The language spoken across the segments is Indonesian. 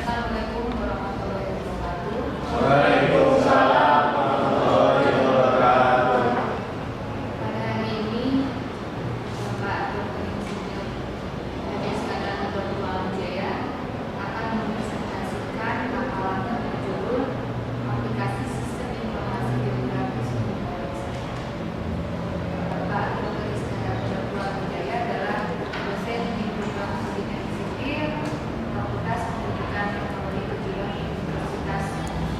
Assalamualaikum warahmatullahi wabarakatuh. Waalaikumsalam warahmatullahi wabarakatuh. Pada hari ini, Bapak Dr. Insinyur Iskandar Nurul Jaya akan mempresentasikan hafalan berjudul Aplikasi Sistem Informasi Geografis Universitas. Bapak Dr. Iskandar Nurul Jaya adalah dosen di program pendidikan sipil Fakultas Pendidikan Teknologi Kejuruan Universitas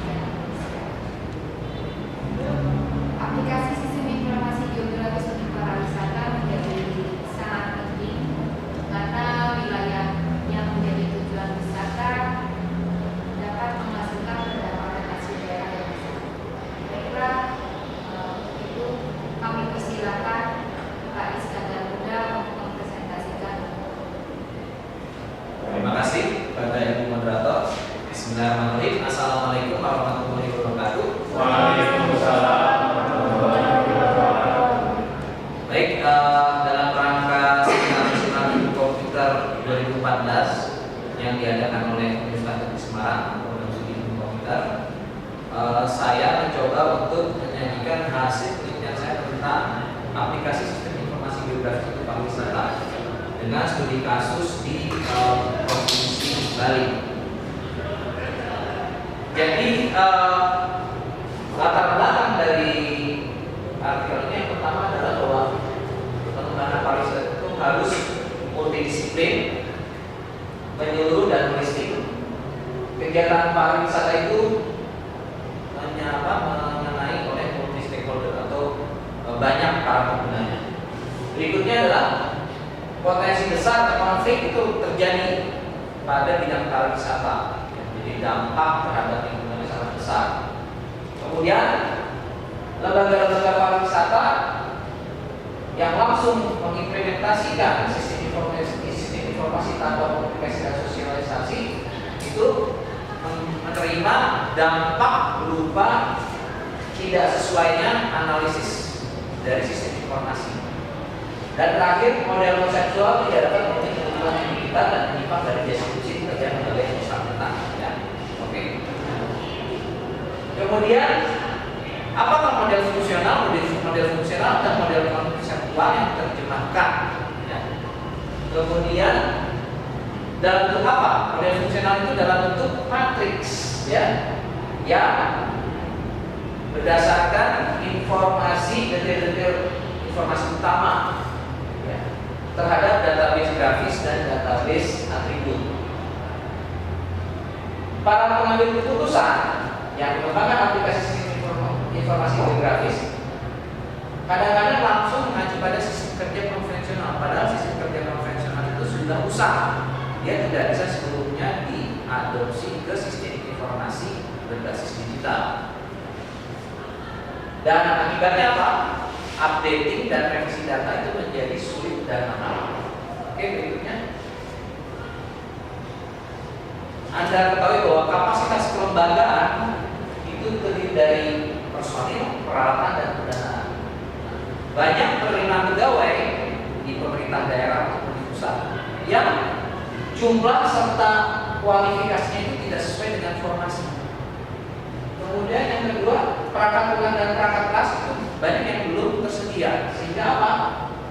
Indonesia. Aplikasi sistem informasi geografis untuk pariwisata menjadi sangat penting karena wilayah yang menjadi tujuan wisata dapat menghasilkan pendapatan hasil daerah yang besar. Baiklah, itu kami persilakan Pak Iskandar Muda untuk mempresentasikan. Terima kasih kepada Ibu Moderator. Bismillahirrahmanirrahim. Assalamualaikum warahmatullahi wabarakatuh. Waalaikumsalam warahmatullahi wabarakatuh. Baik, dalam rangka Seminar Nasional Ilmu Komputer 2014 yang diadakan oleh Universitas Negeri Semarang, Program Studi Ilmu Komputer, saya mencoba untuk menyajikan hasil penelitian saya tentang aplikasi sistem informasi geografis untuk pariwisata dengan studi kasus di Provinsi Bali. Jadi latar belakang dari artikel ini yang pertama adalah bahwa pengembangan pariwisata itu harus multidisiplin, menyeluruh dan holistik. Kegiatan pariwisata itu mengenai oleh multi stakeholder atau banyak para penggunanya. Berikutnya adalah potensi besar konflik itu terjadi pada bidang pariwisata. Jadi dampak terhadap lingkungan sangat besar. Kemudian lembaga-lembaga pariwisata yang langsung mengimplementasikan sistem informasi tanpa komunikasi dan sosialisasi itu menerima dampak berupa tidak sesuainya analisis dari sistem informasi. Dan terakhir, model konseptual tidak dapat memenuhi kebutuhan yang digital dan menyimpang dari deskripsi pekerjaan lembaga yang bersangkutan. Ya. Oke. Kemudian, apakah model fungsional? Model fungsional dan model konseptual yang diterjemahkan. Ya. Kemudian, dalam bentuk apa? Model fungsional itu dalam bentuk matriks, ya, yang berdasarkan informasi detail-detail informasi utama terhadap database grafis dan database atribut. Para pengambil keputusan yang mengembangkan aplikasi sistem informasi geografis kadang-kadang langsung mengacu pada sistem kerja konvensional, padahal sistem kerja konvensional itu sudah usang. Dia tidak bisa sebelumnya diadopsi ke sistem informasi berbasis digital. Dan akibatnya apa? Updating dan revisi data itu menjadi sulit dan mahal. Oke, berikutnya. Anda ketahui bahwa kapasitas kelembagaan itu terdiri dari personil, peralatan, dan pendanaan. Banyak penerimaan pegawai di pemerintah daerah maupun di pusat yang jumlah serta kualifikasinya itu tidak sesuai dengan formasi. Kemudian yang kedua, perangkat lunak dan perangkat kelas itu banyak yang belum tersedia, sehingga apa?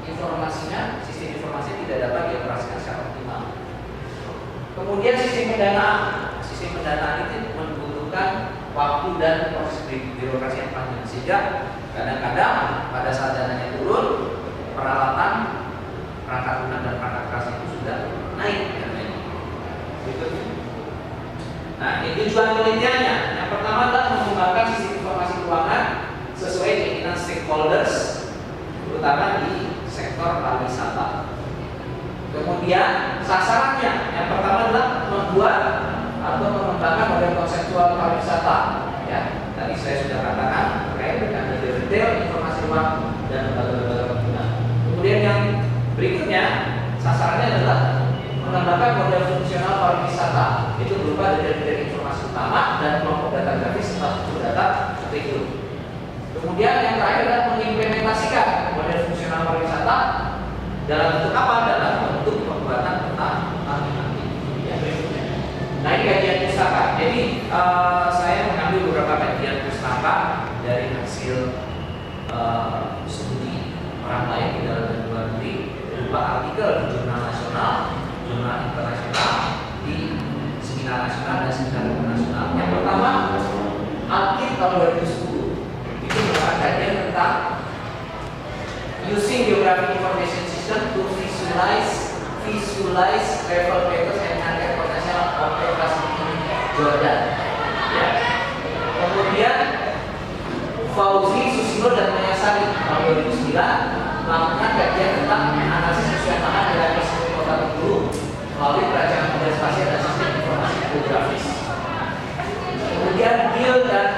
Informasinya, sistem informasi tidak dapat dioperasikan secara optimal. Kemudian sistem pendanaan itu membutuhkan waktu dan proses birokrasi yang panjang, sehingga kadang-kadang pada saat dananya turun, peralatan, perangkat lunak dan perangkat kelas itu sudah naik. Berikutnya. Nah, ini tujuan penelitiannya. Yang pertama adalah mengembangkan sistem informasi keuangan sesuai keinginan stakeholders, terutama di sektor pariwisata. Kemudian sasarannya, yang pertama adalah membuat atau mengembangkan model konseptual pariwisata. Ya, tadi saya sudah katakan terkait dengan detail informasi uang dan lembaga-lembaga pengguna. Kemudian yang berikutnya, sasarannya adalah mengembangkan model fungsional pariwisata. Itu berupa detail informasi utama dan kelompok data grafis serta data atribut. Kemudian yang terakhir adalah mengimplementasikan model fungsional pariwisata dalam bentuk apa? Dalam bentuk pembuatan peta nanti. Ya, berikutnya. Nah, ini kajian saya mengambil beberapa kajian pustaka dari hasil studi orang lain di dalam dan luar negeri, berupa artikel di jurnal nasional, jurnal internasional, di seminar nasional dan seminar internasional. Yang pertama, Alkit tahun 2010 itu merupakan kajian tentang using geographic information system to visualize travel patterns and market potential of capacity Jordan. Ya. Kemudian Fauzi, Susilo dan Mayasari tahun 2009 melakukan kajian tentang analisis kesesuaian lahan dan ekosistem kota Bengkulu melalui perancangan model spasial dan sistem informasi geografis. Kemudian Gil dan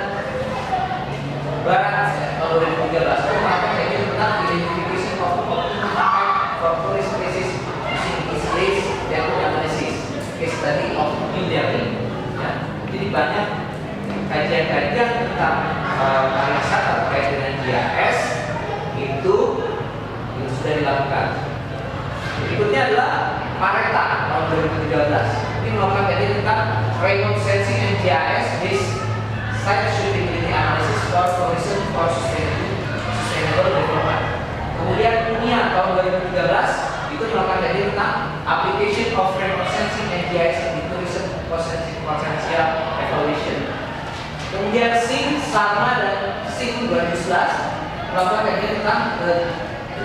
Barat tahun 2013 melakukan kajian tentang identification of optimum impact from tourist places using Israeli data analysis, case study of New Delhi. Ya, jadi banyak kajian-kajian tentang pariwisata terkait dengan GIS itu sudah dilakukan. Berikutnya adalah Pareta tahun 2013. Ini melakukan kajian tentang remote sensing and GIS based site suitability analysis for tourism for sustainable development. Kemudian Dunia tahun 2013 itu melakukan kajian tentang application of remote sensing and GIS in tourism potential evaluation. Kemudian Singh, Sarma dan Singh 2011 melakukan kajian tentang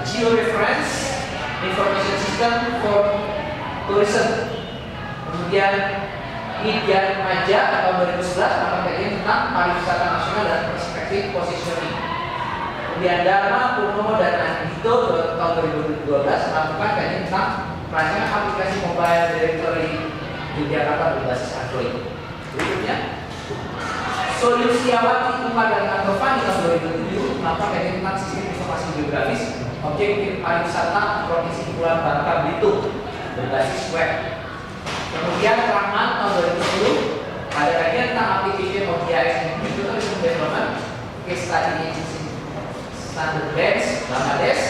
georeference information system for tourism. Kemudian Nidyan Maja tahun 2011 melakukan kajian tentang pariwisata nasional dan perspektif positioning. Kemudian Dharma, Purnomo dan Andito tahun 2012 melakukan kajian tentang perancangan aplikasi mobile directory Yogyakarta berbasis Android. Berikutnya Solusiawati, Umar dan Antovani tahun 2007 melakukan kajian tentang sistem informasi geografis objektif pariwisata Provinsi Kepulauan Bangka Belitung berbasis web. Kemudian Rahman tahun 2010 ada kajian tentang application of GIS and tourism development, case study in standard banks Bangladesh.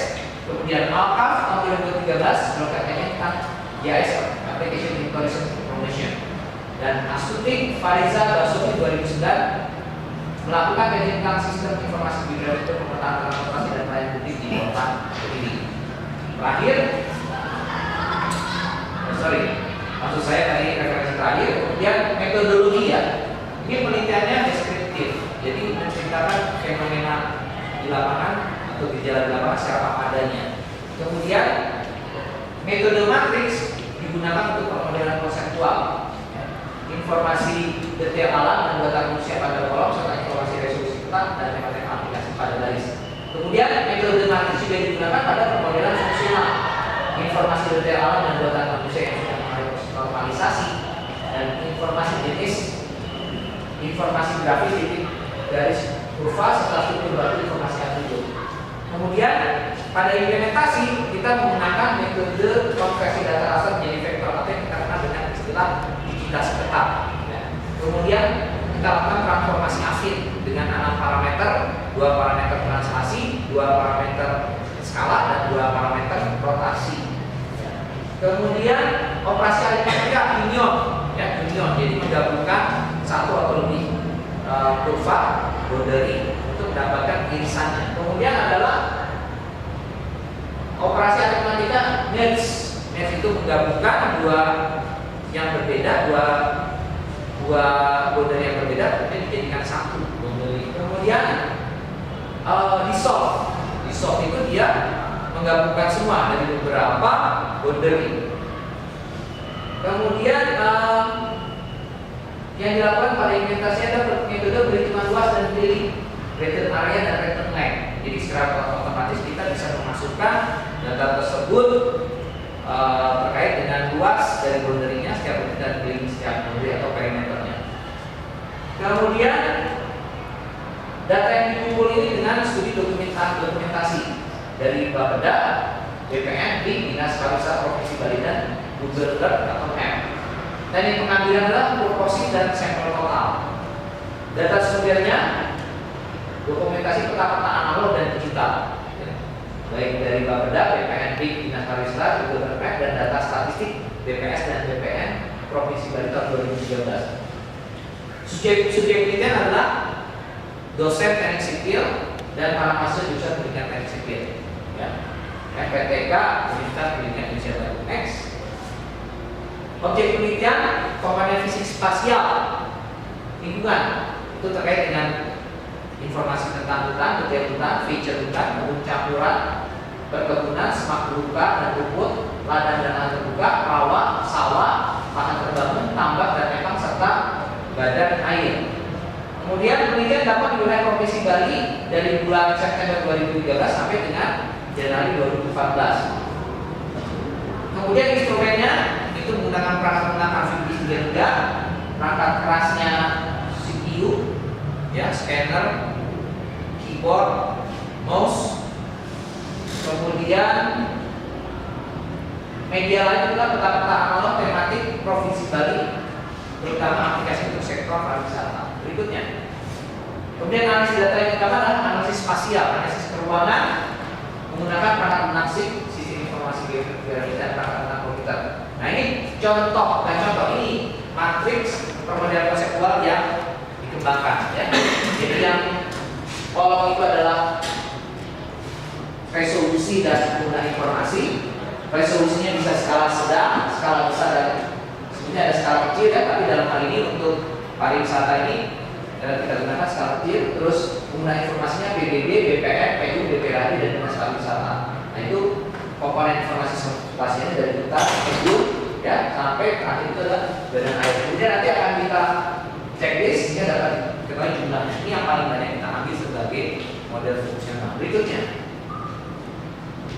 Kemudian Alkaf tahun 2013 melakukan kajian tentang GIS application in tourism promotion. Dan Astuti Fariza Basuki 2009 melakukan kajian tentang sistem informasi geografis untuk pemetaan transportasi dan pelayanan publik di kota Kediri. Terakhir, maksud saya tadi referensi terakhir. Kemudian metodologi ya, ini penelitiannya deskriptif, jadi menceritakan fenomena di lapangan atau gejala di lapangan secara apa adanya. Kemudian metode matriks digunakan untuk pemodelan konseptual. Informasi detail alam dan data manusia pada kolom serta informasi resolusi peta dan tema-tema aplikasi pada baris. Kemudian metode matriks juga digunakan pada pemodelan fungsional. Informasi detail alam dan data manusia yang sudah mengalami normalisasi dan informasi jenis informasi grafis titik garis kurva serta struktur batu informasi atribut. Kemudian pada implementasi kita menggunakan metode konversi data raster menjadi vektor atau yang kita kenal dengan istilah digitasi peta. Kemudian kita lakukan transformasi afin dengan 6 parameter, 2 parameter translasi, 2 parameter skala dan 2 parameter rotasi. Kemudian operasi aritmatika union, jadi menggabungkan satu atau lebih kurva boundary untuk mendapatkan irisannya. Kemudian adalah operasi aritmatika merge itu menggabungkan dua yang berbeda, dua boundary yang berbeda kemudian dijadikan satu boundary. Kemudian dissolve itu dia menggabungkan semua dari beberapa boundary. Kemudian yang dilakukan pada implementasi ada metode perhitungan luas dan detail, rated area dan rated length. Jadi secara otomatis kita bisa memasukkan data tersebut terkait dengan luas dari boundary-nya setiap unit dan keliling setiap boundary atau perimeternya. Kemudian data yang dikumpul ini dengan studi dokumentasi dari Bapeda, BPN, Dinas Pariwisata Provinsi Bali dan Google Earth atau Map. Dan yang pengambilan adalah proporsi dan sampel total. Data sumbernya dokumentasi peta-peta analog dan digital, baik dari Bapeda, BPN, Dinas Pariwisata, Google Earth Map dan data statistik BPS dan BPN Provinsi Bali tahun 2013. Subjek penelitian adalah dosen teknik sipil dan para mahasiswa jurusan pendidikan teknik sipil. Ya. FPTK, Universitas Pendidikan Indonesia Baru. Next. Objek penelitian komponen fisik spasial lingkungan itu terkait dengan informasi tentang hutan, detail hutan, feature hutan, kebun campuran, perkebunan, semak belukar dan rumput, ladang dan lahan terbuka, rawa, sawah, lahan terbangun, tambak dan embang serta badan air. Kemudian penelitian dapat dilakukan Provinsi Bali dari bulan September 2013 sampai dengan Januari 2014. Kemudian instrumennya itu menggunakan perangkat lunak amfibi rendah, perangkat kerasnya CPU, ya, scanner, keyboard, mouse. Kemudian media lain adalah peta-peta analog tematik Provinsi Bali, terutama aplikasi untuk sektor pariwisata. Berikutnya, kemudian analisis data yang utama adalah analisis spasial, analisis keuangan menggunakan perangkat lunak SIP, sistem informasi geografis dan perangkat lunak komputer. Nah ini contoh ini matriks permodalan konseptual yang dikembangkan. Ya. Jadi yang kolom itu adalah resolusi dan penggunaan informasi. Resolusinya bisa skala sedang, skala besar, dan sebenarnya ada skala kecil ya, tapi dalam hal ini untuk pariwisata ini kita gunakan skala kecil. Terus penggunaan informasinya PBB, BPM, PU, BPRI dan Dinas Pariwisata. Nah itu komponen informasi spasialnya dari hutan, kebun, ya sampai terakhir itu adalah badan air. Kemudian nanti akan kita checklist sehingga dapat diketahui jumlahnya. Ini yang paling banyak kita ambil sebagai model fungsional. Berikutnya.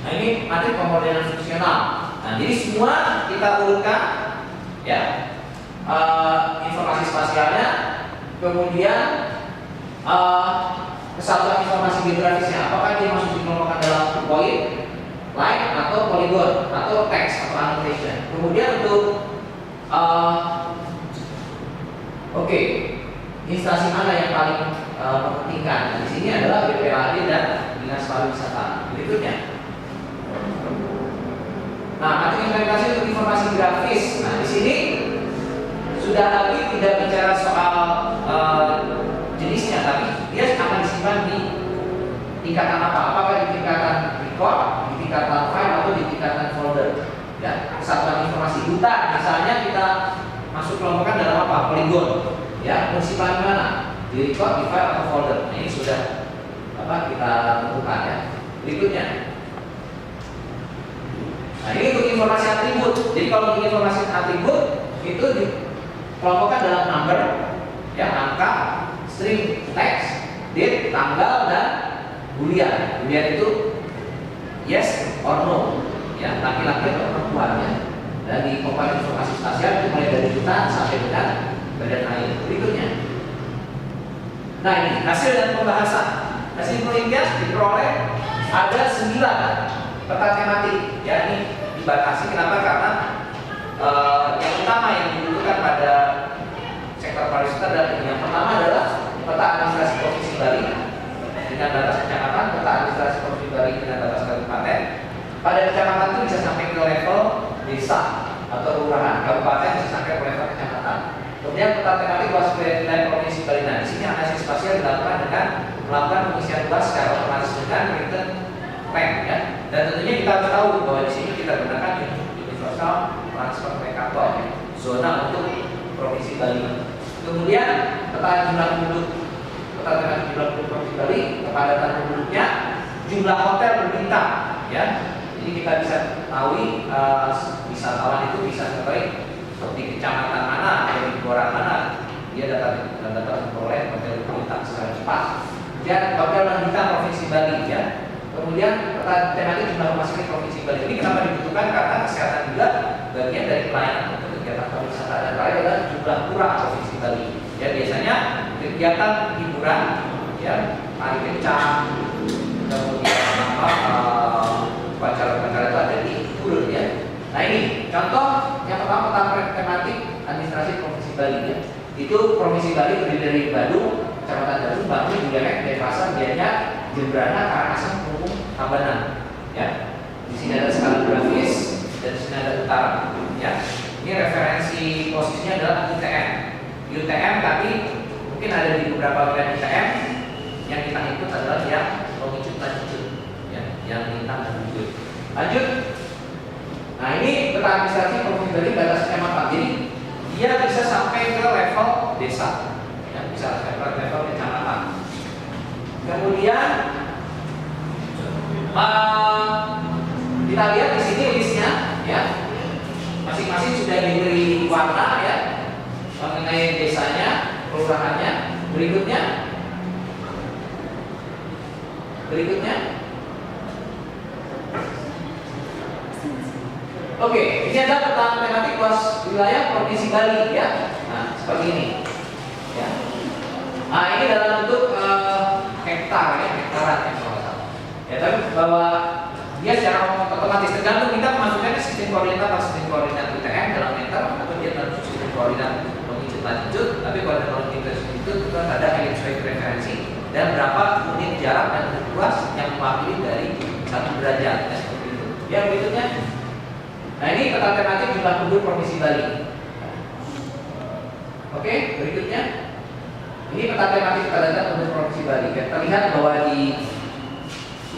Nah ini materi pemodelan fungsional. Nah jadi semua kita urutkan, ya, informasi spasialnya, kemudian kesatuan informasi geografisnya. Apakah dia masuk dikelompokkan dalam point, line, atau polygon, atau text atau annotation. Kemudian untuk instansi mana yang paling mementingkan? Nah, di sini adalah BPRI dan Dinas Pariwisata. Berikutnya. Nah, materi implementasi untuk informasi grafis. Nah, di sini sudah lagi tidak bicara soal jenisnya, tapi dia akan disimpan di tingkatan apa? Apakah di tingkatan record, di tingkatan file, atau di tingkatan folder? Ya, kesatuan informasi hutan. Misalnya kita masuk kelompokkan dalam apa? Polygon. Ya, fungsi paling mana? Di record, di file, atau folder. Nah, ini sudah kita tentukan ya. Berikutnya. Nah, ini untuk informasi atribut. Jadi kalau untuk informasi atribut itu dikelompokkan dalam number, ya, angka, string, text, date, tanggal, dan boolean. Boolean itu yes or no, ya, laki-laki atau perempuan, ya. Dan di komponen informasi spasial itu mulai dari hutan sampai dengan badan air. Berikutnya. Nah ini hasil dan pembahasan. Hasil penelitian diperoleh ada 9 peta tematik. Ya ini dibatasi. Kenapa? Karena yang utama yang dibutuhkan pada sektor pariwisata adalah yang pertama adalah peta administrasi Provinsi Bali dengan batas kecamatan, peta administrasi Provinsi Bali dengan batas kabupaten. Pada kecamatan itu bisa sampai ke level desa atau kelurahan, kabupaten bisa sampai ke level kecamatan. Kemudian peta tematik luas wilayah Provinsi Bali. Nah, di sini analisis spasial dilakukan dengan melakukan pengisian luas secara otomatis dengan written rank, ya. Dan tentunya kita harus tahu bahwa di sini kita gunakan universal transfer mercator, ya, zona untuk Provinsi Bali. Kemudian peta jumlah penduduk, peta tematik jumlah penduduk Provinsi Bali, kepadatan penduduknya, jumlah hotel berbintang, ya. Jadi kita bisa tahu wisatawan itu bisa sampai di kecamatan mana atau di kelurahan mana dia dapat memperoleh hotel berbintang secara cepat. Kemudian hotel berbintang Provinsi Bali, ya. Kemudian peta tematik jumlah rumah sakit Provinsi Bali. Ini kenapa dibutuhkan? Karena kesehatan juga bagian dari pelayanan untuk kegiatan pariwisata. Dan terakhir adalah jumlah pura Provinsi Bali. Ya biasanya kegiatan hiburan, ya, tari kencang, kemudian upacara-upacara itu ada di Gurun, ya. Nah ini contoh yang pertama peta tematik administrasi Provinsi Bali, ya. Itu Provinsi Bali terdiri dari Badung, Kecamatan Badung, Batu, Buleleng, Denpasar, Gianyar, Jembrana, Karangasem, Kelungkung, Tabanan, ya. Di sini ada skala grafis dan di sini ada utara, ya. Ini referensi posisinya adalah UTM, tapi beberapa wilayah ITM yang kita ikut adalah yang longitude latitude, ya, yang lintang dan bujur. Lanjut. Nah ini peta administrasi Provinsi Bali batasnya apa? Jadi dia bisa sampai ke level desa, ya, bisa sampai ke level kecamatan. Kemudian kita lihat di sini listnya, ya, masing-masing sudah diberi warna, ya, mengenai desanya, kelurahannya. Berikutnya. Oke, ini adalah peta tematik luas wilayah Provinsi Bali, ya. Nah, seperti ini, ya. Nah, ini dalam bentuk hektaran, ya, ya, tapi bahwa dia secara otomatis tergantung kita memasukkannya sistem koordinat atau sistem koordinat UTM dalam meter atau dia dalam sistem koordinat longitude latitude. Tapi koordinat longitude itu kita ada ellipsoid referensi dan berapa unit jarak dan luas yang mewakili dari 1 derajat, ya, seperti itu. Yang berikutnya, nah ini peta tematik jumlah penduduk Provinsi Bali. Oke, berikutnya, ini peta tematik data penduduk Provinsi Bali. Kita lihat bahwa di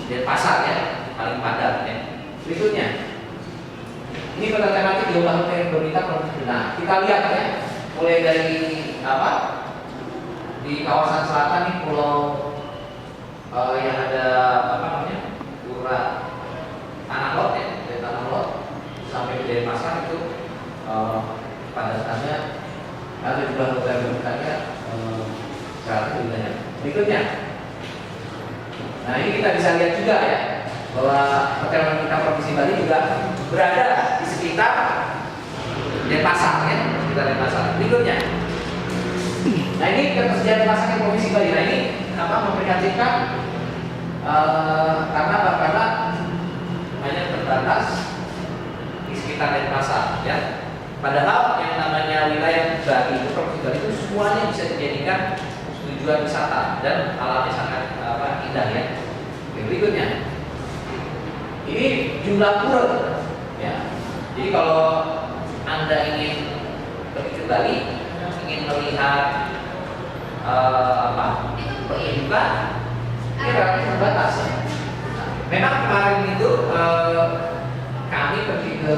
Denpasar, ya, paling padat, ya. Berikutnya, ini peta tematik jumlah pemerintah Provinsi Bali. Nah, kita lihat, ya, mulai dari apa? Di kawasan selatan nih pulau yang ada apa namanya? Pura Tanah Lot, ya, dari Tanah Lot sampai ke Denpasar itu padatannya atau jumlah pemerintahnya sangat banyak. Berikutnya. Nah ini kita bisa lihat juga, ya, bahwa hotel kita Provinsi Bali juga berada di sekitar Denpasar, ya, sekitar Denpasar. Berikutnya, nah ini ketersediaan Denpasar di Provinsi Bali. Nah ini apa memprihatinkan karena hanya terbatas di sekitar Denpasar, ya. Padahal yang namanya wilayah Bali itu Provinsi Bali itu semuanya bisa dijadikan tujuan wisata dan alamnya sangat indah, ya. Oke, berikutnya, ini jumlah pura, ya. Jadi kalau Anda ingin pergi ke Bali, ingin melihat pertunjukan, ini relatif terbatas, ya. Nah, memang kemarin itu kami pergi ke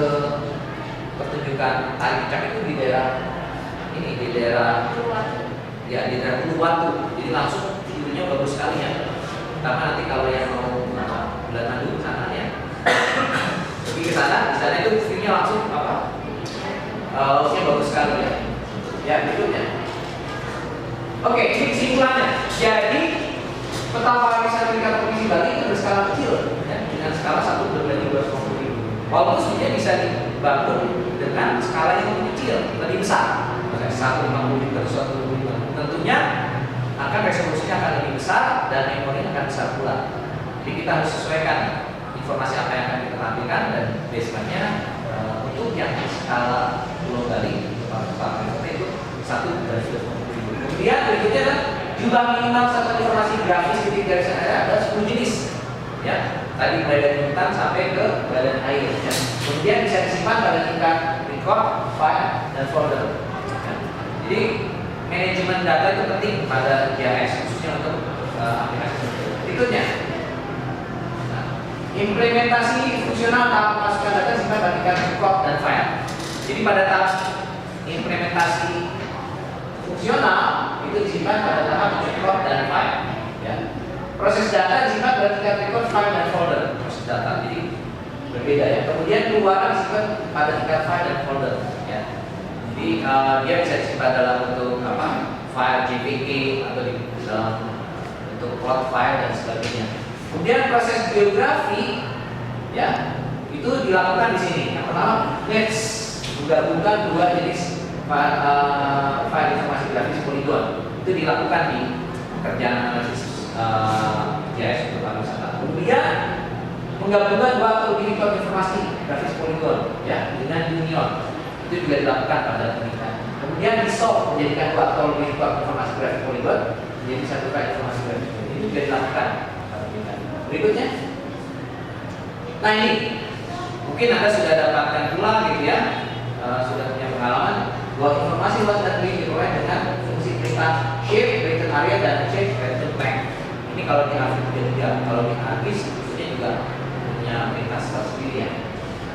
pertunjukan tari kecak itu di daerah ini, di daerah Uluwatu. Jadi langsung videonya bagus sekali, ya. Karena nanti kalau yang mau bulan madu ke sana, ya, pergi ke sana, di sana itu videonya langsung lautnya bagus sekali, ya. Ya, berikutnya. Oke, ini kesimpulannya. Jadi peta pariwisata tingkat Provinsi Bali itu berskala kecil, ya, dengan skala 1/250.000. Walaupun sebenarnya bisa dibangun dengan skala yang lebih kecil, lebih besar, misalnya 150 per 150. Tentunya akan resolusinya akan lebih besar dan memori akan besar pula. Jadi kita harus sesuaikan informasi apa yang akan kita tampilkan dan baseline-nya untuk yang skala Pulau Bali itu 1/250.000. Kemudian berikutnya adalah jumlah minimal satuan informasi grafis di garis area ada 10 jenis, ya. Tadi mulai dari hutan sampai ke badan air, ya. Kemudian bisa disimpan pada tingkat record, file, dan folder, ya. Jadi manajemen data itu penting pada GIS, khususnya untuk aplikasi. Berikutnya, nah, implementasi fungsional tahap masukkan data simpan pada tingkat record dan file. Jadi pada tahap implementasi fungsional itu disimpan pada tahap record dan file, ya. Proses data disimpan pada tingkat record, file, dan folder. Proses data jadi berbeda, ya. Kemudian keluaran disimpan pada tingkat file dan folder, ya. Jadi dia bisa disimpan dalam bentuk file JPG atau di dalam bentuk plot file dan sebagainya. Kemudian proses geografi, ya, itu dilakukan di sini. Yang pertama, let's menggabungkan dua jenis file informasi grafis poligon. Itu dilakukan di pekerjaan analisis GIS untuk pariwisata. Kemudian menggabungkan dua atau lebih informasi grafis poligon, ya, dengan union. Itu juga dilakukan pada penelitian. Kemudian di-solve menjadikan dua atau lebih informasi grafis poligon menjadi satu file informasi grafis poligon. Itu juga dilakukan pada penelitian. Berikutnya, nah ini mungkin Anda sudah dapatkan pula, gitu, ya, sudah punya pengalaman bahwa informasi luas dan diperoleh dengan fungsi perintah shift, return area, kalau di AFI juga, kalau di AFI sebetulnya juga punya lintas tersendiri ya.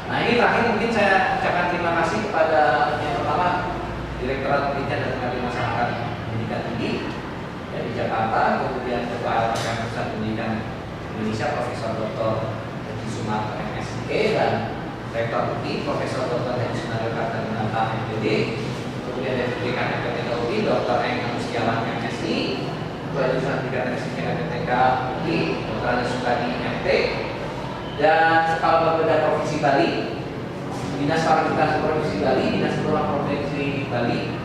Nah ini terakhir mungkin saya ucapkan terima kasih kepada yang pertama Direktorat Pendidikan dan Pengabdian Masyarakat Pendidikan Tinggi ya, di Jakarta, kemudian Ketua LPM Pusat Pendidikan Indonesia Profesor Dr. Haji Sumarto MSIK dan Rektor UI Profesor Dr. Haji Sunario Kartanata MPD, kemudian dari Dekan FPTK UI Dr. Eng Agustiawan MSI, Ketua Jurusan Pendidikan MSIK FPTK UI Dr. Anies Sukadi MT, dan Kepala Bapeda Provinsi Bali, Dinas Pariwisata Provinsi Bali, Dinas Perumahan Provinsi Bali,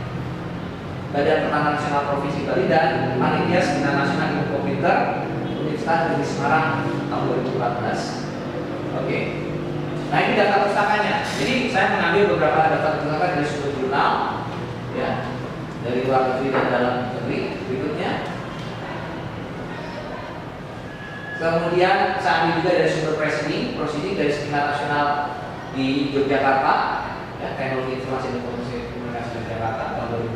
Badan Pertanahan Nasional Provinsi Bali, dan Panitia Seminar Nasional Ilmu Komputer Universitas Negeri Semarang tahun 2014. Oke. Nah ini data pustakanya. Jadi saya mengambil beberapa data pustaka dari sumber jurnal, ya, dari luar negeri dan dalam negeri. Berikutnya. Kemudian saya ambil juga dari sumber proceeding dari Seminar Nasional di Yogyakarta, ya, Teknologi Informasi dan Komunikasi Yogyakarta tahun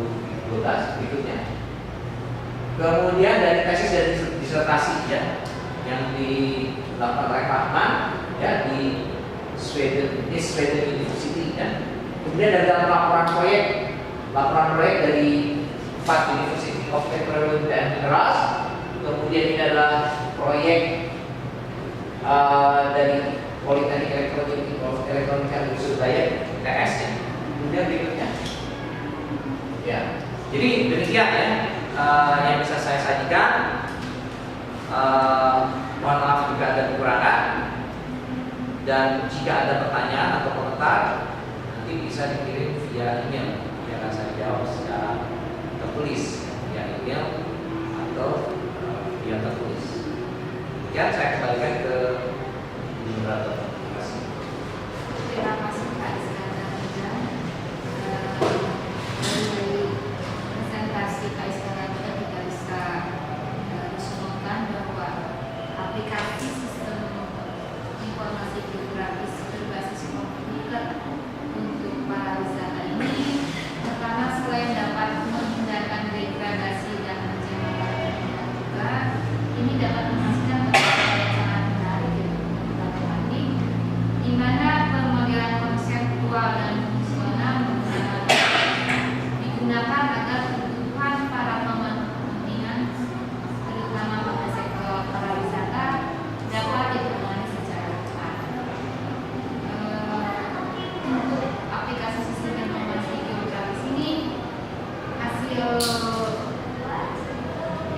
2012. Berikutnya. Kemudian dari tesis dan disertasi ya, yang dilakukan oleh Rahman ya di Sweden University ya. Kemudian dari dalam laporan proyek dari 4 University of Technology and Minerals. Kemudian ini adalah proyek dari Politeknik Elektronika dan Surabaya ITS ya. Kemudian berikutnya ya. Jadi demikian ya yang bisa saya sajikan. Mohon maaf jika ada kekurangan, dan jika ada pertanyaan atau komentar nanti bisa dikirim via email, yang akan saya jawab secara tertulis via email atau via tertulis. Ya, saya kembalikan ke moderator. Terima kasih. Terima kasih Pak Iskandar. Dari presentasi Pak Iskandar kita bisa menunjukkan bahwa aplikasi sistem informasi geografis berbasis komputer untuk pariwisata ini pertama selain dapat menghindarkan degradasi dan pencemaran lingkungan juga, ini dapat menghasilkan beberapa yang sangat menarik untuk teman-teman ini, di mana pemodelan konseptual dan fungsional digunakan agar kebutuhan para pemangku kepentingan terutama pada sektor pariwisata dapat ditangani secara cepat. Untuk aplikasi sistem informasi geografis ini hasil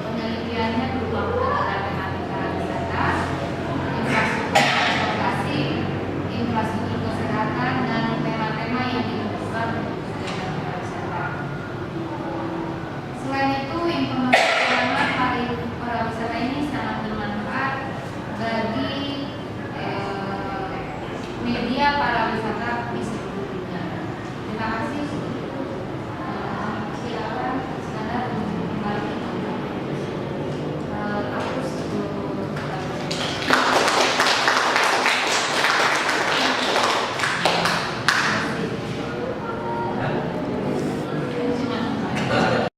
penelitiannya berupa penelitian tematik pariwisata, infrastruktur transportasi, infrastruktur kesehatan, dan tema-tema yang dibutuhkan untuk kegiatan pariwisata. Selain itu, informasi keuangan pariwisata ini sangat bermanfaat bagi media para